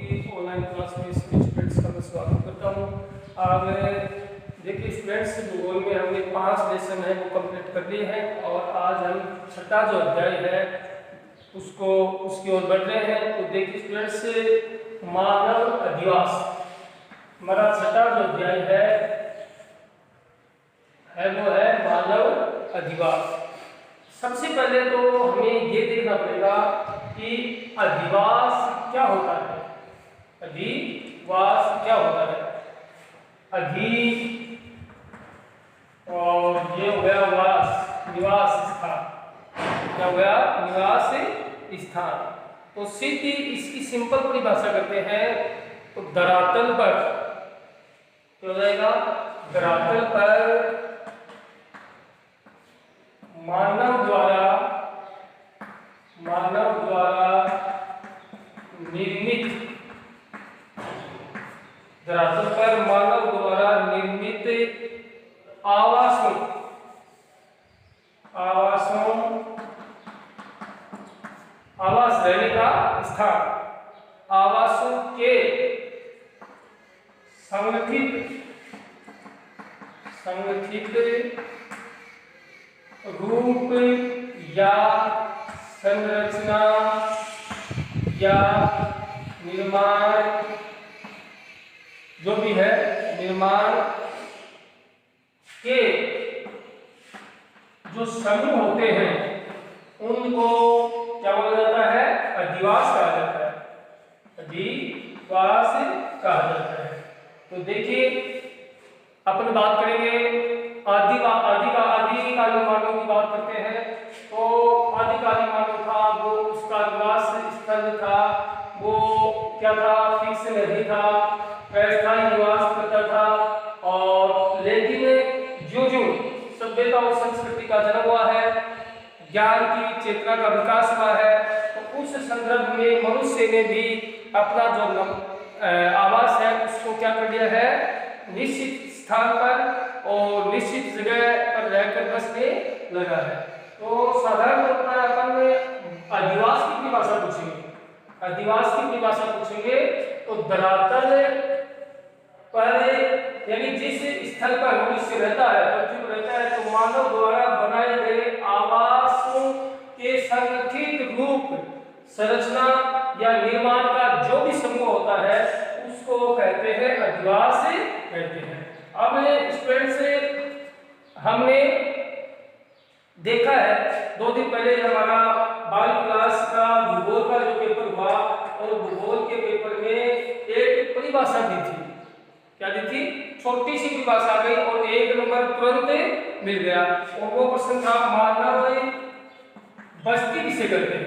की online class में students का मैं स्वागत करता हूँ। आज देखिए स्टूडेंट्स, भूगोल में हमने 5 लेसन है वो कंप्लीट कर लिए हैं और आज हम छठा जो अध्याय है उसकी ओर बढ़ रहे हैं। तो देखिए स्टूडेंट्स, मानव अधिवास हमारा छठा जो अध्याय है वो है मानव अधिवास। सबसे पहले तो हमें ये देखना पड़ेगा कि अधिवास क्या होता है। अधिवास क्या होता है? अधि और ये हो गया वास, निवास स्थान। क्या हो गया? निवास स्थान। तो सीधी इसकी सिंपल परिभाषा करते हैं तो धरातल पर क्या हो जाएगा? धरातल पर मानव द्वारा निर्मित, धरातल पर मानव द्वारा निर्मित आवासों आवास रहने का स्थान, आवासों के संगठित रूप या संरचना या निर्माण, जो भी है निर्माण के जो समूह होते हैं उनको क्या बोला जाता है? अधिवास कहा जाता है। अधिवास कहा जाता है। तो देखिए अपन बात करेंगे आदिकालीन मानव की बात करते हैं। तो आदिकालीन मानव था, वो उसका निवास स्थल था, वो क्या था? फिक्स नहीं था, अस्थायी निवास करता था। और लेकिन जो सभ्यता और संस्कृति का जन्म हुआ है, ज्ञान की चेतना का विकास हुआ है, तो उस संदर्भ में मनुष्य ने भी अपना जो आवास है उसको क्या कर दिया है? निश्चित स्थान पर और निश्चित जगह पर रहकर बसने लगा है। तो साधारण तौर पर अपन अधिवास की परिभाषा पूछेंगे तो धरातल पर यानी जिस स्थल पर मनुष्य रहता है, पृथ्वी पर रहता है, तो मानव द्वारा बनाए गए आवासों के संगठित रूप, संरचना या निर्माण का जो भी समूह होता है उसको कहते हैं अधिवास कहते हैं। अब स्टूडेंट्स, हमने देखा है 2 दिन पहले हमारा 12वीं क्लास का भूगोल का जो पेपर हुआ और भूगोल के पेपर में एक परिभाषा दी थी। क्या दी थी? छोटी सी परिभाषा आ गई और 1 नंबर तुरंत मिल गया। और वो प्रश्न था मानव बस्ती किसे कहते हैं?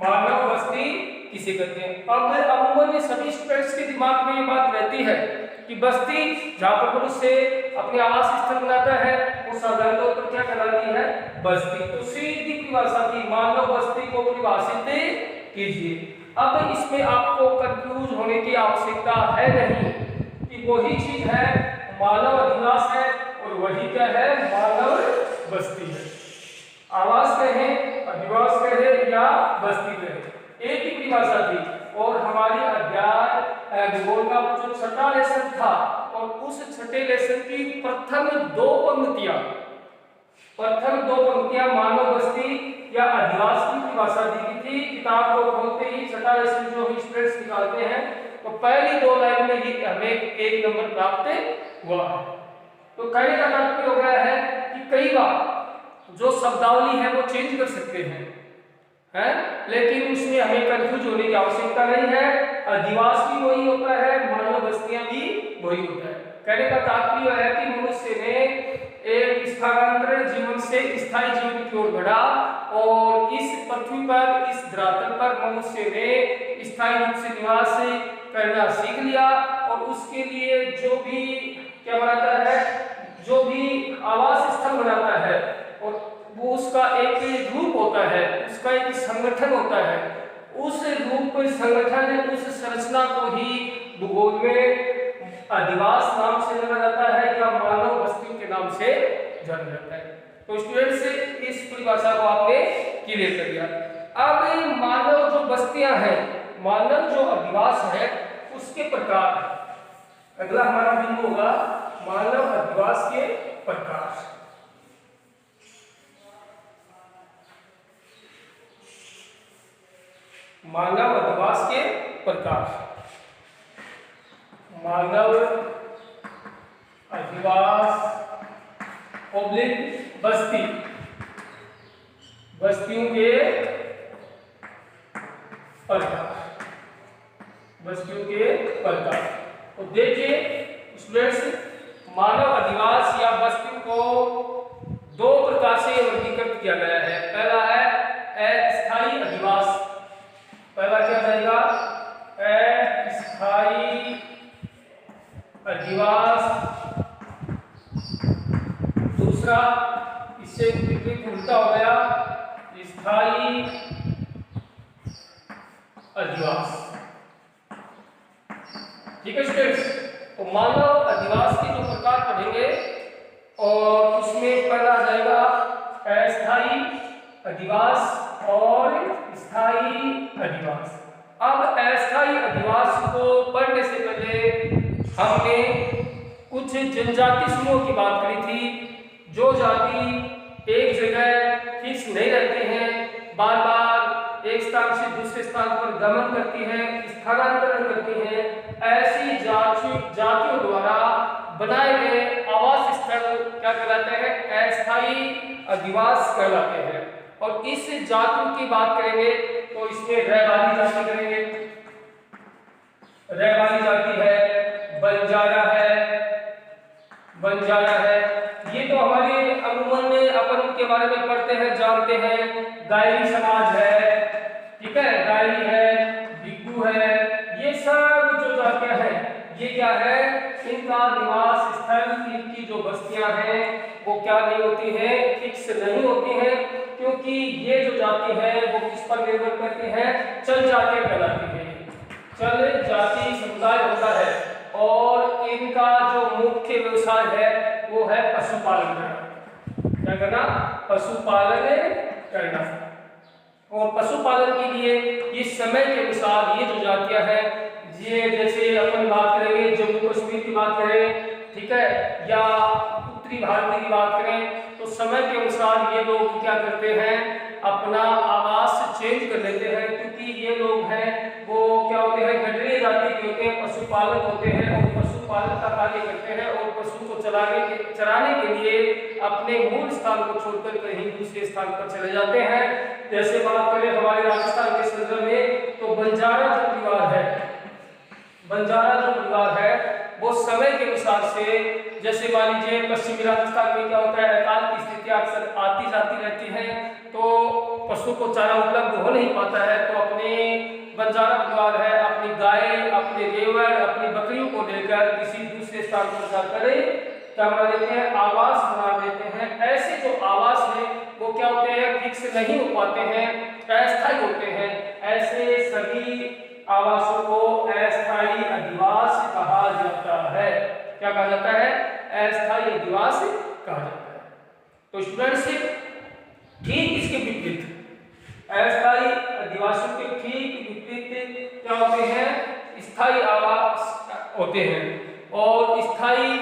मानव बस्ती किसे कहते हैं? अब अमूमन सभी स्टूडेंट्स के दिमाग में ये बात रहती है कि बस्ती जहाँ पर मनुष्य अपने आवास स्थल बनाता है वो साधारण तौर पर क्या कहलाती है? बस्ती। तो सीधी परिभाषा थी, मानव बस्ती को परिभाषित कीजिए। अब इसमें आपको कंफ्यूज होने की आवश्यकता है नहीं कि वही चीज है मानव अधिवास है और वही क्या है? मानव बस्ती है। आवास कहें, अधिवास कहें या बस्ती कहें, एक ही परिभाषा थी। और हमारी अध्याय भूगोल का जो छठा लेसन था और उस छठे लेसन की प्रथम दो पंक्तियां मानव बस्ती या अधिवास की परिभाषा दी गई थी। किताब को खोलते ही छठा लेसन जो स्टूडेंट्स निकालते हैं तो पहली 2 लाइन में ही हमें 1 नंबर प्राप्त हुआ है। तो कहने का तात्पर्य हो गया है कि कई बार जो शब्दावली है वो चेंज कर सकते हैं, लेकिन उसमें हमें कंफ्यूज होने की आवश्यकता नहीं है। अधिवास भी वही होता है, मानव बस्तियां भी वही होता है। कहने का तात्पर्य है कि मनुष्य ने एक स्थानांतरण जीवन से स्थायी जीवन की ओर बढ़ा और इस पृथ्वी पर, इस धरातल पर मनुष्य ने स्थायी रूप से निवास करना सीख लिया और उसके लिए जो भी क्या बनाता है, जो भी आवास स्थल बनाता है और वो उसका एक रूप होता है, उसका एक संगठन होता है। उस रूप संगठन, उस संरचना को ही भूगोल में अधिवास नाम से जाना जाता है या मानव बस्तियों के नाम से जाना जाता है। तो स्टूडेंट्स, इस परिभाषा को आपने क्लियर कर दिया। अब मानव जो बस्तियां हैं, मानव जो अधिवास है उसके प्रकार। अगला हमारा बिंदु होगा मानव अधिवास के प्रकार। मानव अधिवास के प्रकार। मानव अधिवास ऑब्लिक बस्ती, बस्तियों के प्रकार, बस्तियों के प्रकार। तो देखिए स्टूडेंट्स, मानव अधिवास या बस्तियों को दो प्रकार से वर्गीकृत किया गया है। पहला है अस्थायी अधिवास। पहला क्या रहेगा? अस्थायी अधिवास। दूसरा इससे विपरीत उल्टा हो गया स्थायी अधिवास। ठीक है स्टूडेंट्स, तो मानव अधिवास के जो प्रकार पढ़ेंगे और उसमें पहला जाएगा अस्थायी अधिवास और स्थायी अधिवास। अब अस्थायी अधिवास को पढ़ने से पहले हमने कुछ जनजाति समूह की बात करी थी। जो जाति एक जगह फिक्स नहीं रहते हैं, बार बार एक स्थान से दूसरे स्थान पर गमन करती हैं, स्थानांतरण करती हैं, ऐसी जातियों द्वारा बनाए गए आवास स्थल क्या कहलाते हैं? अस्थायी अधिवास कहलाते हैं। और इस जातियों की बात करेंगे तो इसमें रह वाली जाति करेंगे। रह वाली जाति है, बंजारा है, बंजारा है। ये तो हमारे अमूमन में अपन उनके बारे में पढ़ते हैं, जानते हैं। गायरी समाज है, ठीक है, गायरी है, बिग्गू है, ये सब जो जातियां हैं ये क्या है? इनका निवास स्थल, इनकी जो बस्तियां हैं वो क्या नहीं होती हैं? फिक्स नहीं होती हैं, क्योंकि ये जो जाति है वो किस पर निर्भर करती है? चल जातियां कहलाती है। चल जाति समुदाय होता है और इनका जो मुख्य व्यवसाय है वो है पशुपालन करना। क्या करना? पशुपालन करना। और पशुपालन के लिए इस समय के अनुसार ये जो जातियां हैं, ये जैसे अपन बात करेंगे जम्मू कश्मीर की बात करें, ठीक है, या उत्तरी भारत की बात करें, तो समय के अनुसार ये लोग क्या करते हैं? अपना आवास चेंज कर लेते हैं, क्योंकि ये लोग हैं वो क्या होते हैं? गडरिया जाति के होते हैं, पशुपालक होते हैं और पशुपालन का कार्य करते हैं और पशु को चराने के लिए अपने मूल स्थान को छोड़कर कहीं दूसरे स्थान पर चले जाते हैं। जैसे बात करें हमारे राजस्थान के संदर्भ में तो बंजारा जो परिवार है, बंजारा जो परिवार है वो समय के अनुसार से, जैसे मान लीजिए पश्चिमी राजस्थान में क्या होता है? अकाल की स्थितियां अक्सर आती जाती रहती हैं, तो पशु को चारा उपलब्ध हो नहीं पाता है, तो अपने बंजारा परिवार है अपनी गाय, अपने रेवड़, अपनी बकरियों को लेकर किसी दूसरे स्थान पर जाकर क्या बना देते हैं? आवास बना देते हैं। ऐसे जो आवास है वो क्या होते हैं? फिक्स नहीं हो पाते हैं, अस्थायी होते हैं। ऐसे सभी आवासों को अस्थायी अधिवास कहा जाता है। क्या कहा जाता है? अस्थायी अधिवास कहा जाता है। तो स्टूडेंट्स, ठीक इसके विपरीत, अस्थायी अधिवासों के ठीक विपरीत क्या होते हैं? स्थायी आवास होते हैं। और स्थायी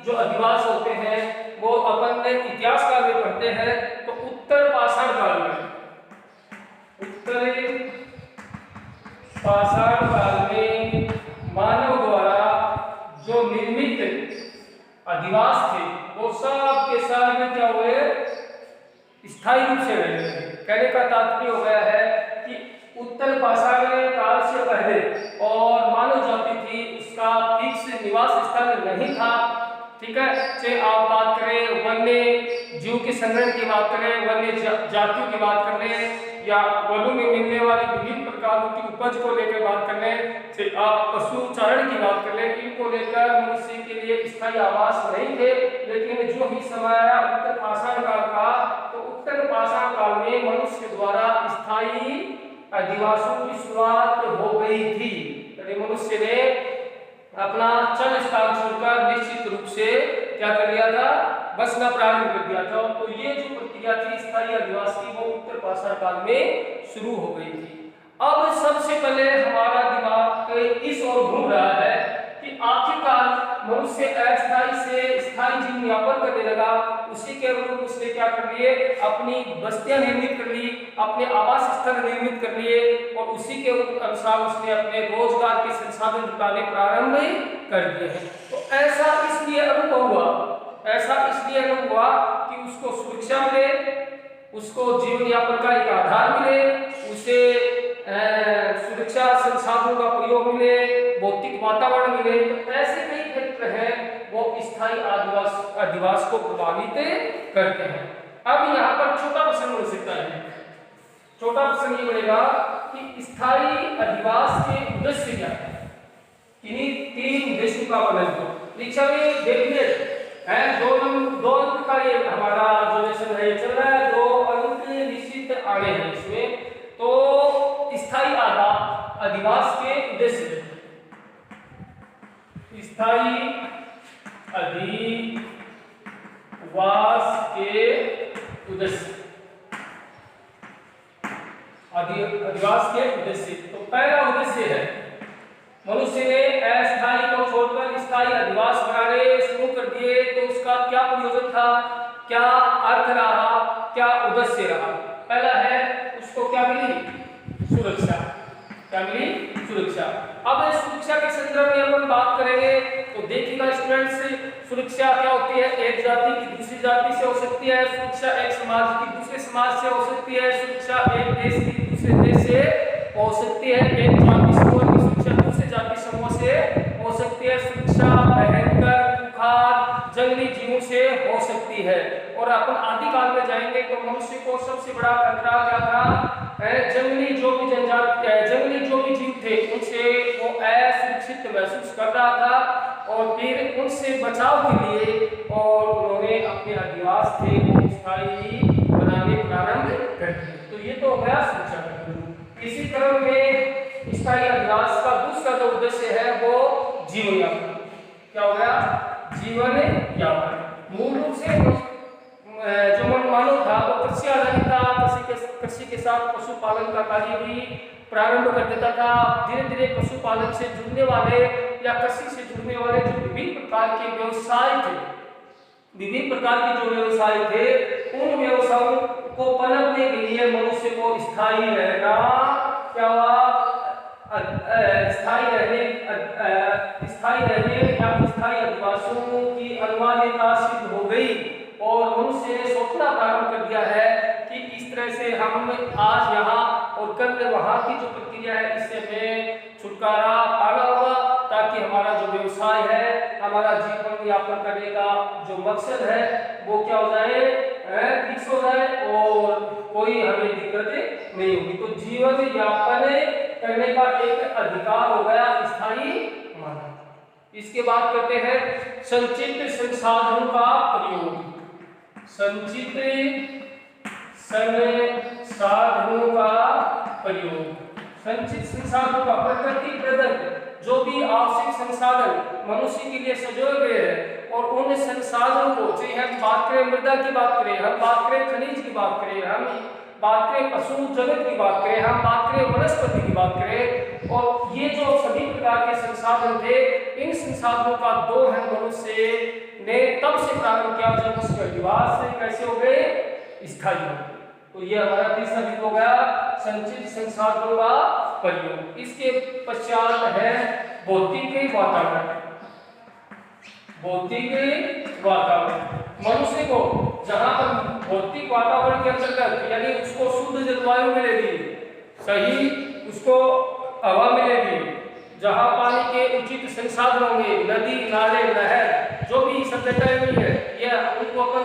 जो अधिवास होते हैं वो अपन ने इतिहास काल में पढ़ते हैं, तो उत्तर पाषाण काल में, उत्तरी पाषाण काल में मानव द्वारा जो निर्मित अधिवास थे वो सब के सब क्या हुए? स्थायी रूप से रहे। कहने का तात्पर्य हो गया है कि उत्तर पाषाण काल से पहले और मानव जाति थी उसका फिक्स निवास स्थल नहीं था, ठीक है। चाहे आप बात करें वन्य जीव के संग्रहण की बात करें, वन्य जातियों की बात कर लें, या वनों में मिलने वाली विभिन्न प्रकारों की उपज को लेकर बात कर लें, चाहे आप पशु चारण की बात कर लें, इनको लेकर मनुष्य के लिए स्थायी आवास नहीं थे। लेकिन जो ही समय आया उत्तर पाषाण काल का, तो उत्तर पाषाण काल में मनुष्य द्वारा स्थायी अधिवासों की शुरुआत हो गई थी। मनुष्य ने अपना चल स्थान छोड़कर निश्चित रूप से क्या कर लिया था? बसना प्रारंभ कर दिया था। तो ये जो प्रक्रिया थी स्थायी अधिवास की वो उत्तर पाषाण काल में शुरू हो गई थी। अब सबसे पहले हमारा दिमाग इस ओर घूम रहा है कि आखिरकार मनुष्य अस्थायी से स्थायी जीवन यापन करने लगा। उसी के अनुरूप उसने क्या कर लिए, अपनी बस्तियां निर्मित कर ली, अपने आवास स्थल निर्मित कर लिए और उसी के अनुसार उसने अपने रोजगार के संसाधन जुटाने प्रारंभ कर दिए हैं। तो ऐसा इसलिए अनुभव हुआ कि उसको सुरक्षा मिले, उसको जीवन यापन का एक आधार मिले, उसे सुरक्षा संसाधनों का प्रयोग मिले, भौतिक वातावरण मिले। तो ऐसे कई क्षेत्र हैं वो स्थायी अधिवास को प्रभावित करते हैं। अब यहाँ पर छोटा प्रश्न बन सकता है। छोटा प्रश्न ये बनेगा कि स्थायी अधिवास के उद्देश्य क्या है। इन्हीं 3 उद्देश्यों का वर्णन करो। परीक्षा में देखिए है 2 अंक का ये हमारा जो लेसन है चल रहा है, 2 अंक निश्चित आने हैं इसमें। तो स्थायी अधिवास के उद्देश्य, स्थायी अधिवास के उद्देश्य, अधिवास के उद्देश्य। तो पहला उद्देश्य है मनुष्य ने अस्थायी को छोड़कर स्थायी अधिवास बनाने शुरू कर दिए। तो उसका क्या प्रयोजन था, क्या अर्थ रहा, क्या उद्देश्य रहा। पहला है उसको क्या मिली, सुरक्षा। क्या मिली, सुरक्षा। अब सुरक्षा के संदर्भ में अपन बात करेंगे तो देखिएगा स्टूडेंट्स, सुरक्षा क्या होती है, एक जाति की दूसरी जाति से हो सकती है, सुरक्षा एक समाज की दूसरे समाज से हो सकती है, सुरक्षा एक देश की दूसरे देश से हो सकती है, एक जाति समूह की सुरक्षा दूसरे जाति समूह से हो सकती है, सुरक्षा भयंकर बुखार जंगली जीवों से हो सकती है। और अपन आदिकाल में जाएंगे तो मनुष्य को सबसे बड़ा खतरा क्या था, जंगली जो भी जीव थे उनसे वो असुरक्षित महसूस कर रहा था और फिर उनसे बचाव के लिए और उन्होंने अपने अधिवास थे वो स्थायी बनाने प्रारंभ कर दिए। तो ये तो हो गया सुरक्षा का। इसी क्रम में स्थायी अधिवास का दूसरा जो उद्देश्य है वो जीवन यापन। क्या हो गया, जीवन यापन। मूल रूप से जो मानव था वो कृषि आधारित था, कृषि के साथ पशुपालन का कार्य भी प्रारंभ कर देता था। धीरे धीरे पशुपालन से जुड़ने वाले या कृषि से जुड़ने वाले जो विभिन्न प्रकार के व्यवसाय थे, विभिन्न प्रकार के जो व्यवसाय थे, उन व्यवसायों को पनपने के लिए मनुष्य को स्थायी रहना क्या हुआ, स्थायी रहने या स्थायी अधिवासों की अनिवार्यता सिद्ध हो गई और मनुष्य ने सोचना प्रारंभ कर दिया है कि इस तरह से हम आज यहाँ और कल वहाँ की जो प्रक्रिया है इससे हमें छुटकारा पाना होगा, ताकि हमारा जो व्यवसाय है, हमारा जीवन यापन करने का जो मकसद है वो क्या हो जाए, फिक्स हो जाए और कोई हमें दिक्कतें नहीं होगी। तो जीवन यापन करने का एक अधिकार हो गया स्थायी मानव। इसके बाद करते हैं संचित संसाधनों का प्रयोग। संचित संसाधनों का प्रयोग, संचित संसाधनों का प्रकृति प्रदत्त जो भी आवश्यक संसाधन मनुष्य के लिए सजोए गए हैं और उन संसाधनों को, चाहे हम बात करें मृदा की बात करें, हम बात करें खनिज की बात करें, हम बात करें पशु जगत की बात करें, हम बात करें वनस्पति की बात करें, और ये जो सभी प्रकार के संसाधन थे, इन संसाधनों का दोहन मनुष्य ने तब से प्रारंभ किया जब उसके अधिवास से कैसे हो गए, स्थायी हो गए। तो ये हमारा तीसरा बिंदु हो गया संचित संसाधनों का प्रयोग। इसके पश्चात है भौतिक वातावरण। भौतिक वातावरण मनुष्य को जहां पर भौतिक वातावरण के अंतर्गत यानी उसको शुद्ध जलवायु मिलेगी, सही उसको हवा मिलेगी, जहां पानी के उचित संसाधन होंगे, नदी नाले नहर जो भी सभ्यताएं हुई है यह उनको अपन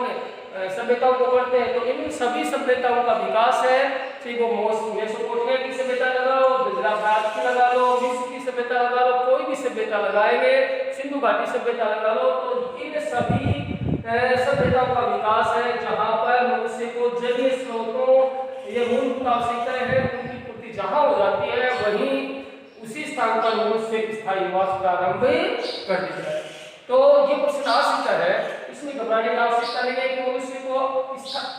सभ्यताओं को करते हैं। तो इन सभी सभ्यताओं का विकास है, चाहे वो मेसोपोटामिया की सभ्यता लगा लो, गुजरात की लगा लो, मिस्र की सभ्यता लगा लो, कोई भी सभ्यता लगाएंगे, सिंधु घाटी सभ्यता लगा लो, तो इन सभी सभ्यताओं का विकास है जहां पर मनुष्य को जलीय स्रोतों ये मूलभूत आवश्यकताएं हैं उनकी पूर्ति जहां हो जाती है वहीं उसी स्थान पर मनुष्य स्थायी निवास प्रारंभ कर देता है। तो ये प्रश्न आ सकता है, इसमें घबराने की आवश्यकता नहीं है कि मनुष्य को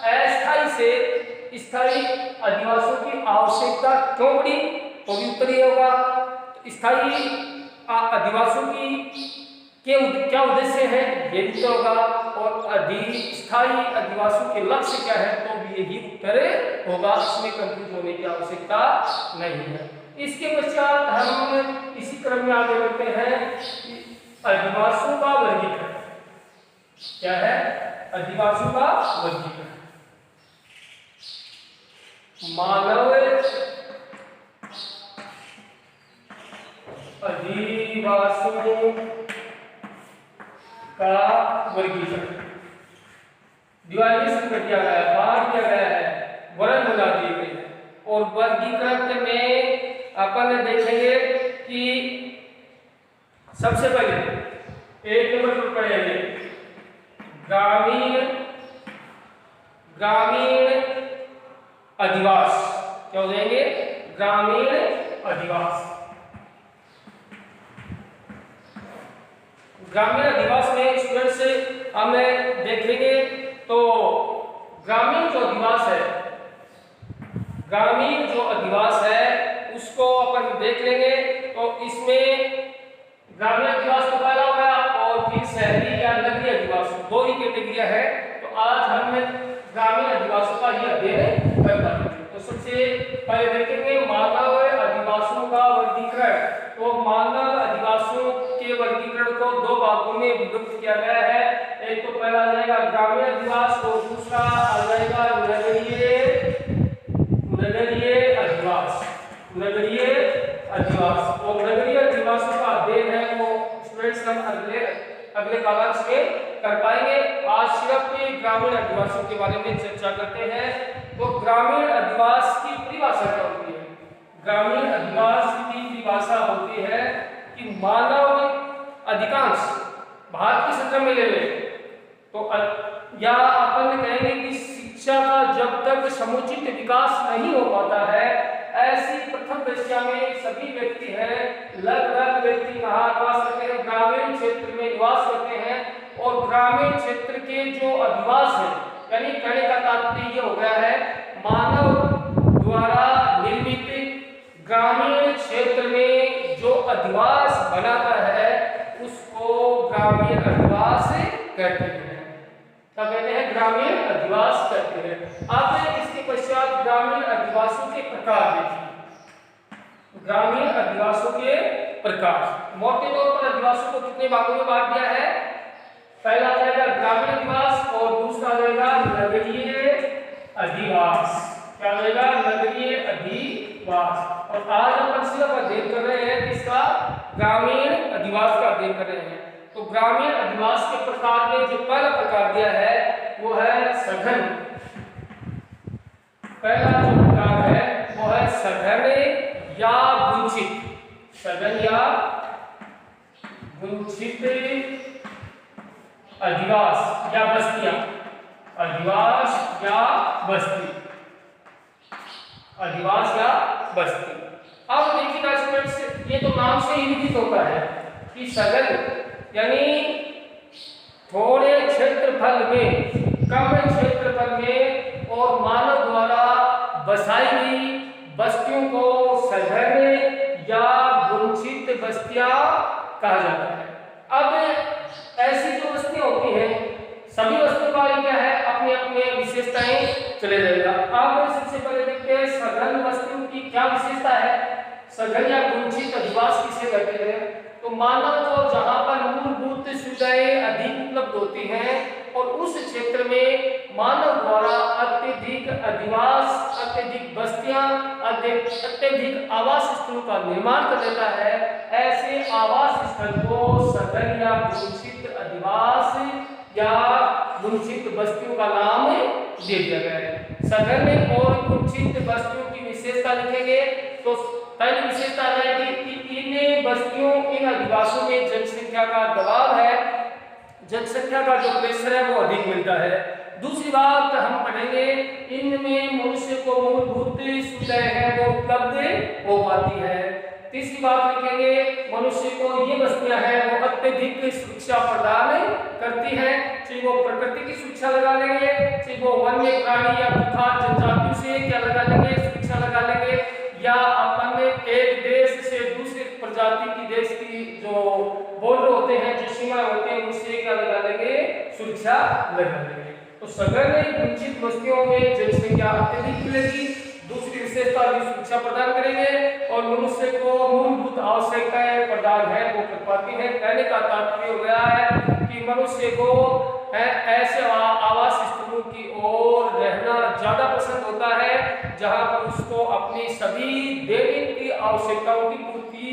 अस्थायी से स्थायी अधिवासों की आवश्यकता क्यों पड़ी। वो भी उत्तर ही होगा। तो स्थायी अधिवासियों की क्या उद्देश्य है, ये भी उत्तर होगा। और स्थायी अधिवासियों के लक्ष्य क्या है, तो भी यही उत्तर होगा। इसमें कंफ्यूज होने की आवश्यकता नहीं है। इसके पश्चात हम इसी क्रम में आगे बढ़ते हैं। अधिवासियों का वर्गीकरण क्या है, अधिवासियों का वर्गीकरण। मानव अधिवासियों का वर्गीकरण डिवाइडेशन कर दिया गया है, बांट दिया गया है, वर्ण बना दिए गए हैं। और वर्गीकरण में अपन देखेंगे कि सबसे पहले एक नंबर पर पढ़ेंगे ग्रामीण अधिवास। क्या हो जाएंगे, ग्रामीण अधिवास। ग्रामीण अधिवास में स्टूडेंट्स हम देखेंगे तो ग्रामीण जो अधिवास है, ग्रामीण जो अधिवास है उसको अपन देख लेंगे। तो इसमें ग्रामीण अधिवास तो पहला हो गया, और फिर शहरी या नगरीय अधिवास, दो ही कैटेगरिया है। तो आज हम ग्रामीण अधिवासों का ही अध्ययन कर पाएंगे। तो सबसे पहले देखेंगे मानव अधिवासों का वर्गीकरण। तो मानव अधिवासों के वर्गीकरण को दो भागों में विभक्त किया गया है। एक तो पहला आ जाएगा ग्रामीण अधिवास और दूसरा आ जाएगा नगरीय अधिवास। नगरीय अधिवास और नगरीय अधिवासों का अध्ययन है वो स्टूडेंट्स हम अगले कालांश में कर पाएंगे। आज सिर्फ ग्रामीण अधिवासों के बारे में चर्चा करते हैं। तो ग्रामीण अधिवास की परिभाषा क्या होती है? ग्रामीण अधिवास की परिभाषा होती है कि मानव अधिकांश भारत की सत्र में ले ले तो या अपन कहेंगे कि शिक्षा का जब तक समुचित विकास नहीं हो पाता है, ऐसी प्रथम दशा में सभी व्यक्ति हैं, लगभग व्यक्ति कहाँ निवास करते हैं, ग्रामीण क्षेत्र में निवास करते हैं। और ग्रामीण क्षेत्र के जो अधिवास है, यानी कहने का तात्पर्य ये हो गया है मानव द्वारा निर्मित ग्रामीण क्षेत्र में जो अधिवास बनाता है उसको ग्रामीण अधिवास कहते हैं। क्या कहते हैं? ग्रामीण अधिवास कहते हैं। अब इसके पश्चात ग्रामीण अधिवासों के प्रकार देखिए। ग्रामीण अधिवासों के प्रकार मोटे तौर पर अधिवासों को कितने भागों में बांट दिया है? पहला आ जाएगा ग्रामीण अधिवास और दूसरा आ जाएगा नगरीय अधिवास। क्या आ जाएगा? नगरीय अधिवास। और आज अपन सिर्फ अध्ययन कर रहे हैं किसका? ग्रामीण अधिवास का अध्ययन कर रहे हैं। तो ग्रामीण अधिवास के प्रकार में जो पहला प्रकार दिया है वो है सघन। पहला जो प्रकार है वो है सघन या गुंचित। सघन या गुंचित अधिवास या बस्तियां। अधिवास या बस्ती। अधिवास या बस्ती। अब देखिएगा स्टूडेंट्स, ये तो नाम से ही विदित होता है कि सघन यानी थोड़े क्षेत्रफल में, कम क्षेत्रफल में और मानव द्वारा बसाई गई बस्तियों को सघन या गुंचित बस्तियां कहा जाता है। अब ऐसी जो बस्तियां होती हैं, सभी बस्तियों का क्या है, अपने अपने विशेषताएं चले जाएगा। अब सबसे पहले देखते हैं सघन बस्तियों की क्या विशेषता है। सघन या गुंचित अधिवास किसे कहते हैं? तो मानव को जहां पर मूलभूत सुविधाएं अधिक उपलब्ध होती हैं और उस क्षेत्र में मानव द्वारा अत्यधिक अधिवास, अत्यधिक बस्तियां, अत्यधिक आवास स्थलों का निर्माण कर देता है, ऐसे आवास स्थल को सघन या गुंचित अधिवास या गुंचित बस्तियों का नाम दे दिया गया है। सघन और गुंचित बस्तियों की विशेषता लिखेंगे तो पहली विशेषता रहेगी कि इन बस्तियों, इन अधिवासों में जनसंख्या का दबाव है, जनसंख्या का जो प्रेशर है वो अधिक मिलता है। दूसरी बात हम पढ़ेंगे, इनमें मनुष्य को मूलभूत सुविधाएं हैं वो उपलब्ध हो पाती है। तीसरी बात लिखेंगे, मनुष्य को ये बस्तियां हैं वो अत्यधिक सुरक्षा प्रदान करती हैं। चाहे वो प्रकृति की सुरक्षा लगा लेंगे, चाहे वो वन्य प्राणी या भूखा जनजातियों से क्या लगा लेंगे, सुरक्षा लगा लेंगे, या अपन एक देश से दूसरे प्रजाति की देश की जो बॉर्डर होते हैं, जो सीमा होती है, उनसे क्या लगा लेंगे, सुरक्षा लगा लेंगे। तो सघन वंचित बस्तियों में जनसंख्या अत्यधिक मिलेगी, दूसरी विशेषता भी सुरक्षा प्रदान करेंगे और मनुष्य को मूलभूत आवश्यकताएं प्रदान है वो कर पाती है। कहने का तात्पर्य हो गया है कि मनुष्य को ऐसे आवास स्थलों की ओर रहना ज्यादा पसंद होता है जहां पर उसको अपनी सभी दैनिक की आवश्यकताओं की पूर्ति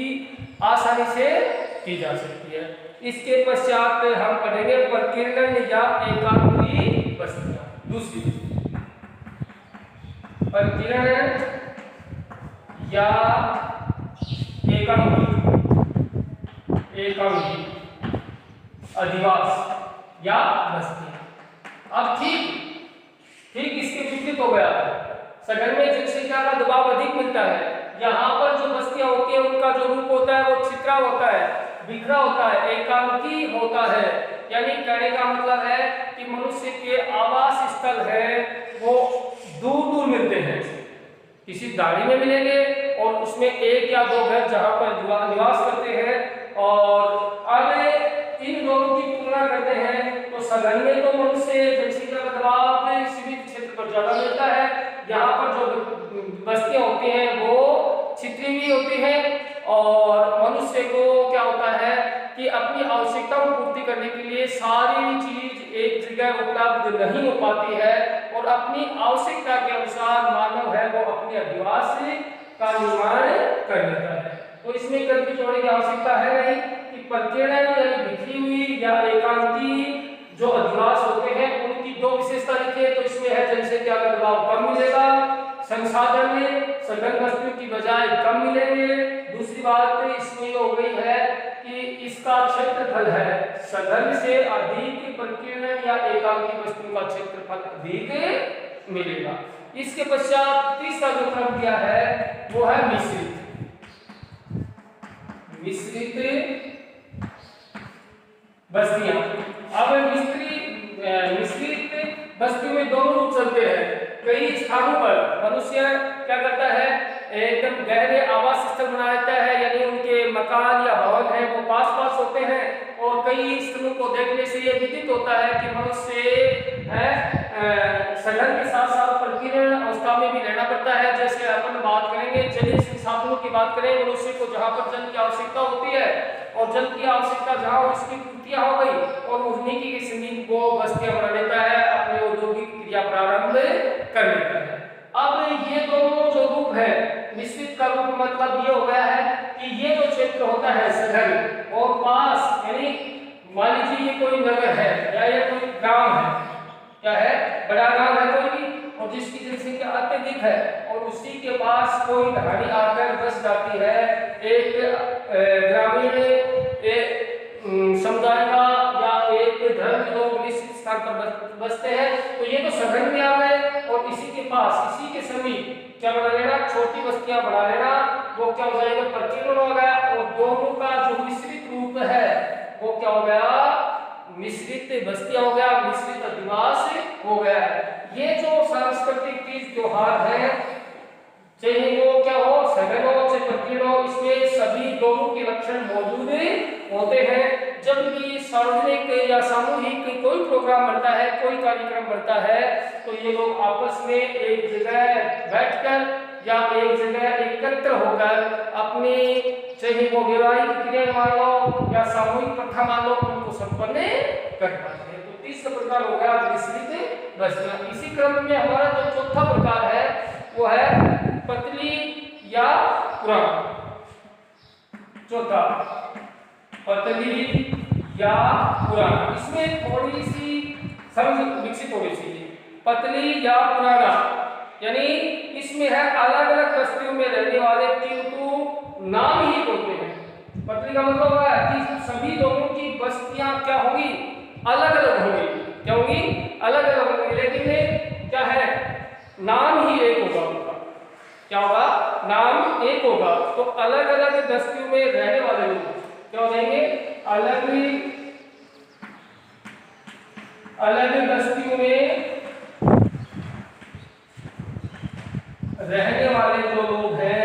आसानी से की जा सकती है। इसके पश्चात हम पढ़ेंगे प्रकीर्णन या एकांकी बस्तियां। दूसरी प्रकीर्णन या एकांकी अधिवास या बस्ती। अब ठीक इसके विपरीत हो गया। सघन में जनसंख्या का दबाव अधिक मिलता है, यहाँ पर जो बस्तियां होती है उनका जो रूप होता है वो छितरा होता है, बिखरा होता है, एकांकी होता है। यानी कहने का मतलब है कि मनुष्य के आवास स्थल है वो दूर दूर मिलते हैं, किसी दाढ़ी में मिलेंगे और उसमें एक या दो घर जहां पर निवास करते हैं। और अब इन दोनों की तुलना करते हैं तो सघन में तो मनुष्य जनसंख्या का दबाव सीमित क्षेत्र पर ज्यादा मिलता है, यहाँ पर जो बस्तियां होती हैं वो छितरी हुई होती हैं और मनुष्य को क्या होता है कि अपनी आवश्यकताओं को पूर्ति करने के लिए सारी चीज एक जगह उपलब्ध नहीं हो पाती है और अपनी आवश्यकता के अनुसार मानव है वो अपने अधिवास का निर्माण कर लेता है। तो इसमें कभी चौड़े की आवश्यकता है नहीं कि प्रकीर्णन यानी बिखरी हुई या एकांकी जो अधिवास होते हैं उनकी दो विशेषता लिखिए। तो इसमें है जनसंख्या का दबाव कम मिलेगा, संसाधन में सघन बस्तियों की बजाय कम मिलेंगे। दूसरी बात इसमें हो गई है कि इसका क्षेत्रफल है सघन से अधिक, प्रकीर्णन या एकांकी बस्तियों का क्षेत्रफल अधिक मिलेगा। इसके पश्चात तीसरा जो क्रम दिया है वो है मिश्रित बस्तियां। अब मिश्रित बस्तियों में दोनों रूप चलते हैं। कई स्थानों पर मनुष्य क्या करता है, एकदम गहरे आवास स्थल बना लेता है, यानी उनके मकान या भवन है वो पास पास होते हैं। और कई स्थलों को देखने से ये विदित होता है कि मनुष्य सघन के साथ साथ प्रकीर्णन अवस्था में भी रहना पड़ता है। जैसे अपन बात करेंगे जलीय संसाधनों की बात करें, मनुष्य को जहाँ पर जल की आवश्यकता होती है और जल की आवश्यकता जहाँ उसकी पूर्तियां हो गई और उन्हीं की जमीन को बस्तियां बना लेता है, अपने औद्योगिक क्रिया प्रारंभ कर लेता है। अब ये दोनों जो रूप है, मिश्रित का रूप मतलब ये हो गया है कि ये जो क्षेत्र होता है सघन और पास, यानी मान लीजिए ये कोई नगर है या ये कोई गांव है, क्या है, बड़ा गांव है कोई भी और जिसकी जनसंख्या अत्यधिक है और उसी के पास कोई ढाणी आकर बस जाती है, एक ग्रामीण समुदाय का या एक धर्म लोग निश्चित स्थान पर बसते हैं, तो ये तो सघन में आ गए। और इसी के पास, इसी के समीप क्या बना लेना, छोटी बस्तियां बना लेना, वो क्या हो जाएगा, प्रकीर्णन हो गया। और दोनों का जो मिश्रित रूप है वो क्या हो गया, मिश्रित बस्तियां हो गया, मिश्रित अधिवास हो गया। ये जो सांस्कृतिक तीज त्योहार है, चाहे वो क्या हो, सघन हो चाहे प्रकीर्णन हो, इसमें सभी दोनों के लक्षण मौजूद होते हैं। जब भी सार्वजनिक या सामूहिक कोई प्रोग्राम बनता है, कोई कार्यक्रम बनता है, तो ये लोग आपस में एक जगह बैठकर या एक जगह एकत्र होकर अपनी, चाहे वो वैवाहिक क्रिया मान लो या सामूहिक प्रथा मान लो, उनको संपन्न कर पाते हैं। तो तीसरा प्रकार हो गया मिश्रित बस्तियां। इसी क्रम में हमारा जो चौथा प्रकार है वो है पतली या पुरान। चौथा पतली या पुराना, इसमें थोड़ी सी समझ विकसित होनी चाहिए। पतली या पुराना यानी इसमें है अलग अलग बस्तियों में रहने वाले किंतु नाम ही होते हैं। पतली का मतलब है कि सभी लोगों की बस्तियां क्या होंगी, अलग अलग होंगी। क्या होंगी, अलग अलग होंगी, लेकिन क्या है, नाम ही एक होगा उनका। क्या होगा, नाम एक होगा। तो अलग अलग बस्तियों में रहने वाले लोग क्या हो जाएंगे, अलग बस्तियों में रहने वाले जो लोग हैं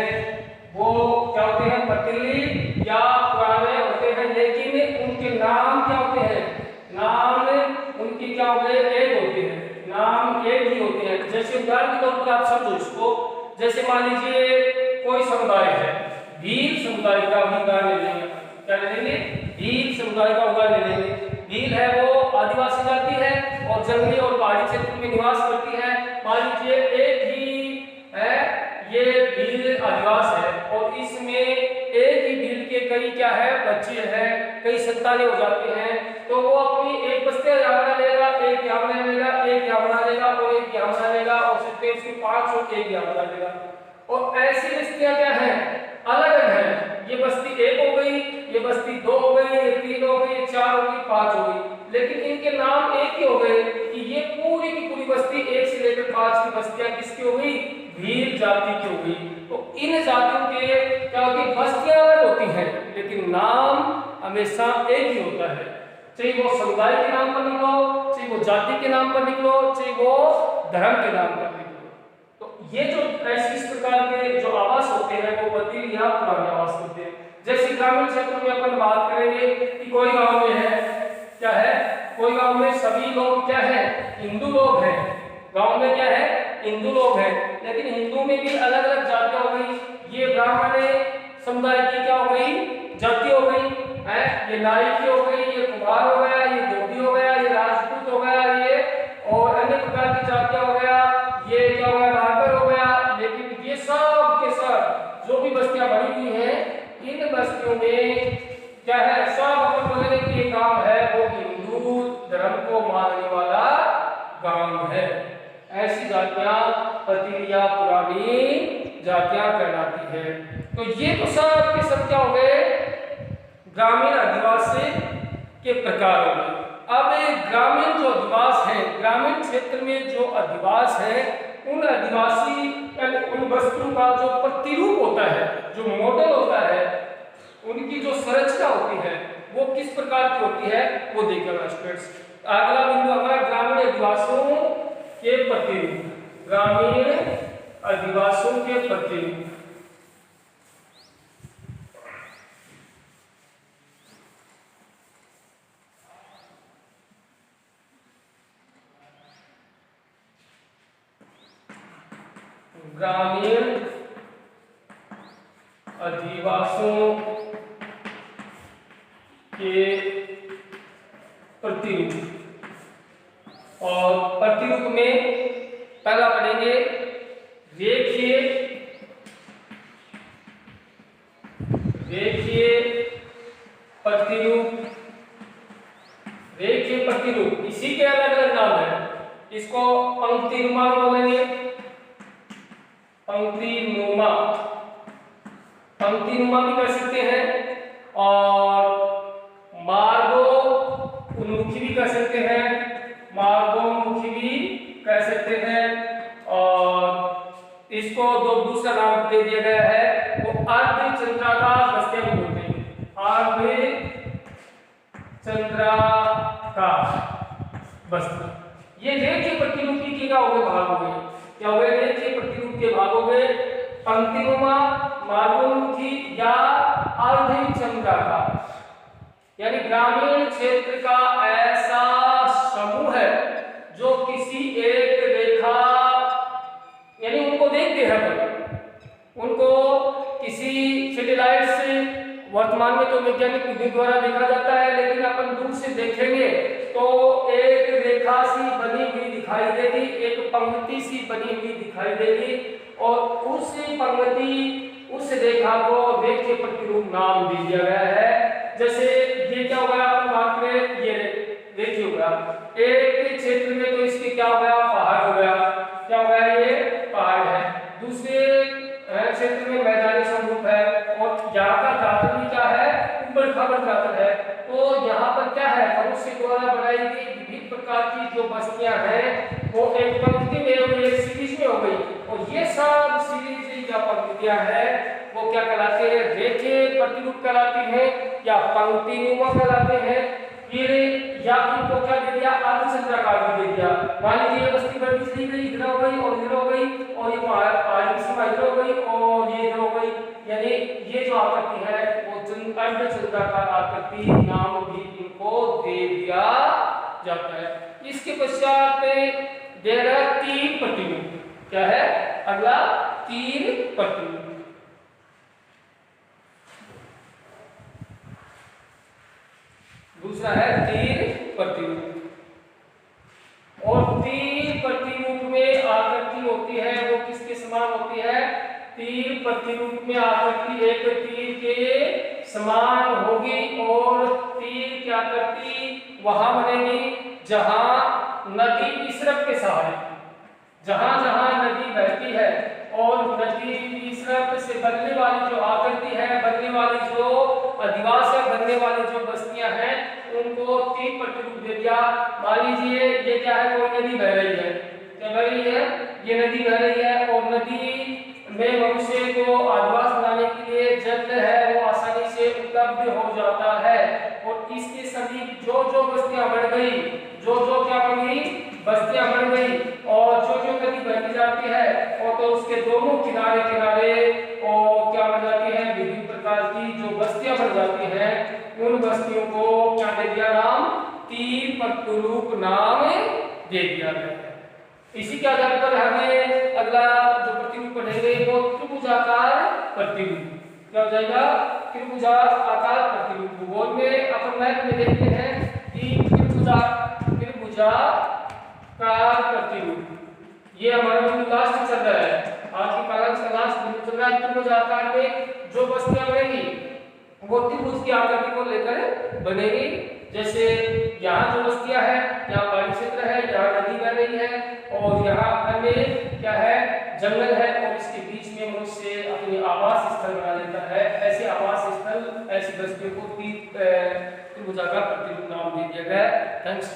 जैसे उदाहरण के तौर पर आप समझो इसको, जैसे मान लीजिए कोई समुदाय है, भील समुदाय का भी उदाहरण ले लेंगे। क्या ले लेंगे? भील समुदाय का उदाहरण ले लेंगे। भील है वो आदिवासी जाति है और जंगली और पहाड़ी क्षेत्र में निवास करती है। मान लीजिए एक ही है ये भील आदिवास है और इसमें एक ही भील के कई क्या है बच्चे हैं, कई संतानें हो जाते हैं, तो वो अपनी एक बस्ती यहाँ बना लेगा, एक यहाँ बना लेगा, एक यहाँ बना लेगा और एक यहाँ बना लेगा और सिर्फ उसकी 5 और एक यहाँ बना लेगा। और ऐसी बस्तियां क्या है अलग अलग है, ये बस्ती 1 हो गई, ये बस्ती 2 हो गई, ये 3 हो गई, 4 हो गई, 5 हो गई, लेकिन इनके नाम एक ही हो गए कि ये पूरी की पूरी बस्ती 1 से लेकर 5 की बस्तियां किसकी हो गई? भील जाति की हो गई। तो इन जातियों के क्या होगी? बस्तियां अलग होती हैं लेकिन नाम हमेशा एक ही होता है, चाहे वो समुदाय के नाम पर निकलो, चाहे वो जाति के नाम पर निकलो, चाहे वो धर्म के नाम पर निकलो। तो ये जो ऐसे इस प्रकार के जो आवास होते हैं वो बदील या पुराने आवास होते हैं। जैसे ग्रामीण क्षेत्र में अपन बात करेंगे कि कोई गांव में है, क्या है, कोई गांव में सभी लोग क्या है? हिंदू लोग हैं। गांव में क्या है? हिंदू लोग हैं, लेकिन हिंदू में भी अलग अलग जातियां हो गई। ये ब्राह्मण समुदाय की क्या हो गई? जाति हो गई है, ये नाई की हो गई, ये कुमार हो गया, ये धोबी हो गया, ये राजपूत हो गया, ये और अन्य प्रकार की जातियां हो गया, ये क्या हो गया? नागर हो गया। लेकिन ये सब के सब जो भी बस्तियां बनी हुई हैं, इन बस्तियों में क्या है? सब अपन बोलेंगे कि ये गांव है वो हिंदू धर्म को मानने वाला गांव है। ऐसी जातियां पतीलिया पुरानी जातियां कहलाती है। तो ये तो सब के सब क्या हो गए? ग्रामीण आदिवासी के प्रकार हो गए। अब ग्रामीण जो अधिवास है, ग्रामीण क्षेत्र में जो अधिवास है, उन आदिवासी उन वस्तुओं का जो प्रतिरूप होता है, जो मॉडल होता है, उनकी जो संरचना होती है वो किस प्रकार की होती है वो देखिएगा स्टूडेंट्स। अगला बिंदु हमारा ग्रामीण अधिवासियों के प्रतिरूप, ग्रामीण अधिवासियों के प्रतिरूप। ग्रामीण अधिवासियों के प्रतिरूप, और प्रतिरूप में पहला पढ़ेंगे रेखीय प्रतिरूप। रेखीय प्रतिरूप इसी के अलग अलग नाम है, इसको पंक्तिनुमा बोलेंगे, पंक्तिनुमा, पंक्तिनुमा भी कह सकते हैं और मार्गो उन्मुखी भी कह सकते हैं, मार्गोन्मुखी भी कह सकते हैं, और इसको जो दूसरा नाम दे दिया गया है वो अर्धचंद्राकार बस्तियां भी बोलते हैं, अर्धचंद्राकार बस्ती। ये रेखीय प्रतिरूपी के क्या हो गए? भाग हो गए। क्या हो गए? रेखीय प्रतिरूप के भाग हो गए, पंक्तिनुमा, मार्गोन्मुखी या अर्धचंद्राकार। यानी ग्रामीण क्षेत्र का ऐसा समूह है जो किसी एक रेखा, यानी उनको देखते हैं, उनको किसी सैटेलाइट से, वर्तमान में तो वैज्ञानिक विधि द्वारा देखा जाता है, लेकिन अपन दूर से देखेंगे तो एक रेखा सी बनी हुई दिखाई देगी, एक पंक्ति सी बनी हुई दिखाई देगी, और उस पंक्ति उस रेखा को रेखीय प्रतिरूप नाम दे दिया गया है। जैसे ये क्या हो गया? अपन बात करें ये रेखीय हो गया, एक क्षेत्र में तो इसके क्या हो गया? पहाड़ हो गया। क्या हो गया? ये पहाड़ है। दूसरे क्षेत्र में मैदानी समरूप है, और यहाँ का धरातल भी क्या है? ऊबड़ खाबड़ धरातल है। तो यहाँ पर क्या है? मनुष्य द्वारा बनाई गई विभिन्न प्रकार की जो बस्तियां हैं वो एक पंक्ति में हो गई, एक सीरीज में हो गई, और ये सब सीरीज या पंक्तियां हैं वो क्या कहलाते हैं? रेखीय प्रतिरूप कहलाती हैं या पंक्तिनुमा कहलाते हैं। फिर या इनको क्या दे दिया? अर्धचंद्राकार भी दे दिया। मान लीजिए ये बस्ती बढ़ती चली गई, इधर हो गई और इधर हो गई, और ये पहाड़ की सीमा इधर हो गई और ये इधर हो गई, यानी ये जो आकृति है वो अर्धचंद्राकार आकृति नाम भी इनको दे दिया जाता है। इसके पश्चात दे रहा 3 प्रतिरूप। क्या है अगला तीर प्रतिरूप। दूसरा है तीर प्रतिरूप। और तीर प्रतिरूप में आकृति होती है वो किसके समान होती है? तीर प्रतिरूप में आकृति एक तीर के समान होगी और तीर की आकृति वहां बनेगी जहां नदी इशरफ के सहारे, जहां जहां नदी बहती है और नदी इशरफ से बनने वाली जो आकृति है, बनने वाली जो अधिवास है, बनने वाली जो बस्तियां हैं, उनको तीर प्रतिरूप दे दिया। मान लीजिए ये क्या है, कोई नदी बह रही है, क्या बह रही है? ये नदी बह रही है और नदी में मनुष्य को आदिवास बनाने के लिए जल है वो आसानी से उपलब्ध हो जाता है और इसके सभी जो जो बस्तियां बढ़ गई, जो जो क्या बन गई, बस्तियां बढ़ गई और जो जो नदी बहती जाती है और तो उसके दोनों किनारे किनारे और क्या बन जाती है, विभिन्न प्रकार की जो बस्तियां बन जाती हैं, उन बस्तियों को क्या दे दिया नाम? तीर प्रतिरूप नाम दे दिया गया है। इसी के आधार पर हमें अगला जो प्रतिरूप पढ़ेंगे वो त्रिभुजाकार प्रतिरूप। क्या हो जाएगा? त्रिभुजाकार प्रतिरूप। भूगोल में अपन मैप में देखते हैं कि त्रिभुजाकार प्रतिरूप ये हमारा बिंदु लास्ट चल रहा है, आज की कालांश का लास्ट बिंदु चल रहा है। त्रिभुजाकार में जो बस्तियां बनेगी वो त्रिभुज की आकृति को लेकर बनेगी। जैसे यहाँ जो बस्तियां है, यहाँ पहाड़ी क्षेत्र है, यहाँ नदी बह रही है और यहाँ अन्य क्या है, जंगल है और इसके बीच में मनुष्य अपने आवास स्थल बना लेता है। ऐसे आवास स्थल, ऐसी बस्तियों को त्रिभुजाकार प्रतिरूप नाम दे दिया गया है। थैंक्स।